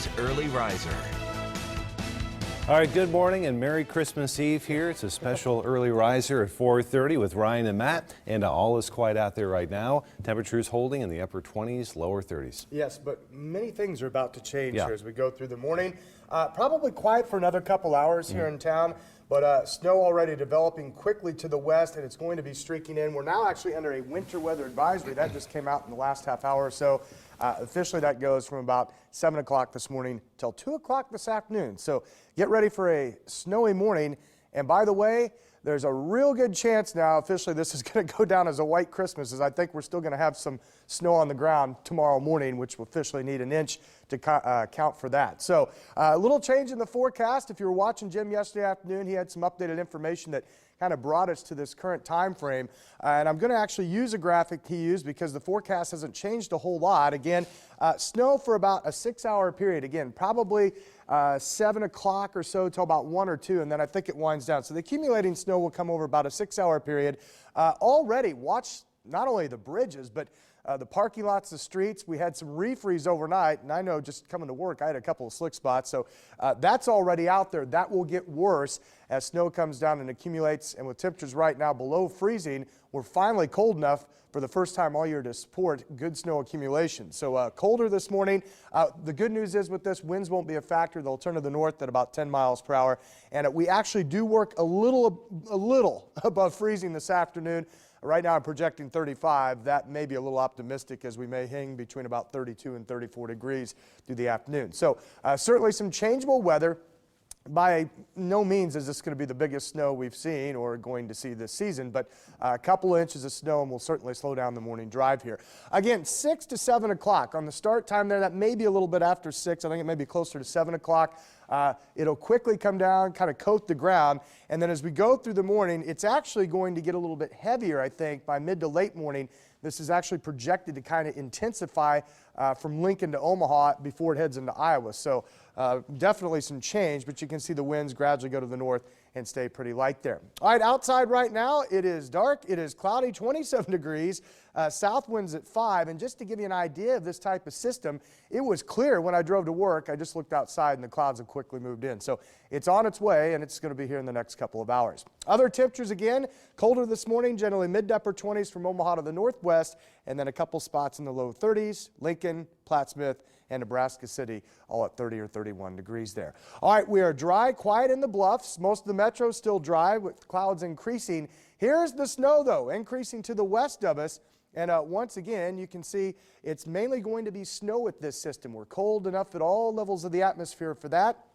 today's Early Riser. All right, good morning and Merry Christmas Eve here. It's a special early riser at 4:30 with Ryan and Matt, and all is quiet out there right now. Temperatures holding in the upper 20s, lower 30s. Yes, but many things are about to change here as we go through the morning. Probably quiet for another couple hours here in town, but snow already developing quickly to the west, and it's going to be streaking in. We're now actually under a winter weather advisory. That just came out in the last half hour or so. Officially, that goes from about 7 o'clock this morning till 2 o'clock this afternoon. So get ready for a snowy morning. And by the way, there's a real good chance now, officially, this is going to go down as a white Christmas, as I think we're still going to have some snow on the ground tomorrow morning, which will officially need an inch to count for that. So a little change in the forecast. If you were watching Jim yesterday afternoon, he had some updated information that kind of brought us to this current time frame. And I'm going to actually use a graphic he used because the forecast hasn't changed a whole lot. Again, snow for about a 6-hour period. Again, probably 7 o'clock or so till about 1 or 2, and then I think it winds down. So the accumulating snow will come over about a 6-hour period. Already, watch not only the bridges, but the parking lots, the streets. We had some refreeze overnight, and I know just coming to work, I had a couple of slick spots. So that's already out there. That will get worse as snow comes down and accumulates. And with temperatures right now below freezing, we're finally cold enough for the first time all year to support good snow accumulation. So colder this morning. The good news is with this, winds won't be a factor. They'll turn to the north at about 10 miles per hour. And we actually do work a little above freezing this afternoon. Right now I'm projecting 35. That may be a little optimistic as we may hang between about 32 and 34 degrees through the afternoon. So certainly some changeable weather. By no means is this going to be the biggest snow we've seen or going to see this season, but a couple inches of snow and will certainly slow down the morning drive here. Again, 6 to 7 o'clock on the start time there. That may be a little bit after 6. I think it may be closer to 7 o'clock. It'll quickly come down, kind of coat the ground, and then as we go through the morning, it's actually going to get a little bit heavier, I think, by mid to late morning. This is actually projected to kind of intensify from Lincoln to Omaha before it heads into Iowa. So definitely some change, but you can see the winds gradually go to the north and stay pretty light there. All right, outside right now, it is dark, it is cloudy, 27 degrees, south winds at 5. And just to give you an idea of this type of system, it was clear when I drove to work. I just looked outside and the clouds have quickly moved in. So it's on its way and it's going to be here in the next couple of hours. Other temperatures again, colder this morning, generally mid to upper 20s from Omaha to the northwest, and then a couple spots in the low 30s, Lincoln, Plattsmouth, and Nebraska City, all at 30 or 31 degrees there. All right, we are dry, quiet in the bluffs. Most of the metro still dry with clouds increasing. Here's the snow, though, increasing to the west of us. And once again, you can see it's mainly going to be snow with this system. We're cold enough at all levels of the atmosphere for that.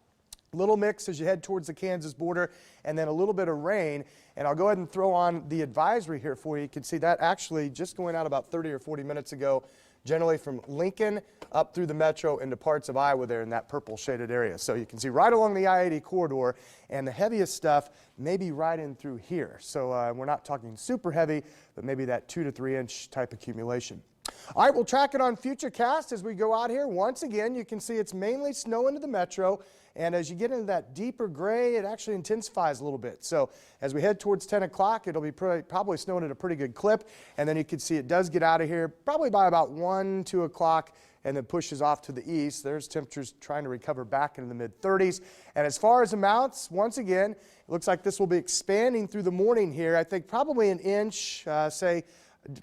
Little mix as you head towards the Kansas border, and then a little bit of rain. And I'll go ahead and throw on the advisory here for you. You can see that actually just going out about 30 or 40 minutes ago, generally from Lincoln up through the metro into parts of Iowa there in that purple shaded area. So you can see right along the I-80 corridor, and the heaviest stuff may be right in through here. So we're not talking super heavy, but maybe that 2 to 3 inch type accumulation. All right, we'll track it on Futurecast as we go out here. Once again, you can see it's mainly snow into the metro. And as you get into that deeper gray, it actually intensifies a little bit. So as we head towards 10 o'clock, it'll be probably snowing at a pretty good clip. And then you can see it does get out of here probably by about 1, 2 o'clock, and then pushes off to the east. There's temperatures trying to recover back into the mid-30s. And as far as amounts, once again, it looks like this will be expanding through the morning here. I think probably an inch, say,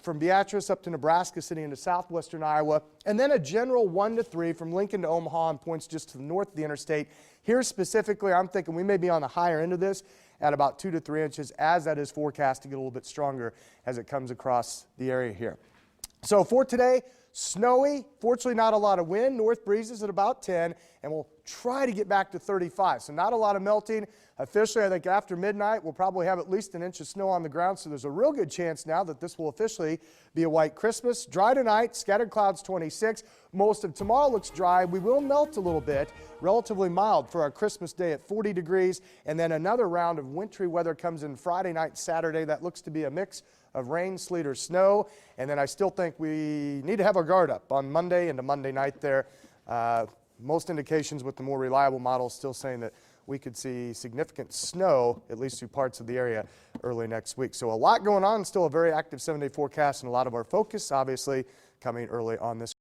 from Beatrice up to Nebraska City into southwestern Iowa, and then a general 1 to 3 from Lincoln to Omaha and points just to the north of the interstate. Here specifically, I'm thinking we may be on the higher end of this at about 2 to 3 inches, as that is forecast to get a little bit stronger as it comes across the area here. So for today, snowy, fortunately not a lot of wind, north breezes at about 10, and we'll try to get back to 35. So not a lot of melting. Officially, I think after midnight, we'll probably have at least an inch of snow on the ground, so there's a real good chance now that this will officially be a white Christmas. Dry tonight, scattered clouds 26. Most of tomorrow looks dry. We will melt a little bit, relatively mild for our Christmas day at 40 degrees, and then another round of wintry weather comes in Friday night, Saturday. That looks to be a mix of rain, sleet, or snow, and then I still think we need to have our guard up on Monday into Monday night there. Most indications with the more reliable models still saying that we could see significant snow, at least through parts of the area, early next week. So a lot going on, still a very active 7-day forecast, and a lot of our focus, obviously, coming early on this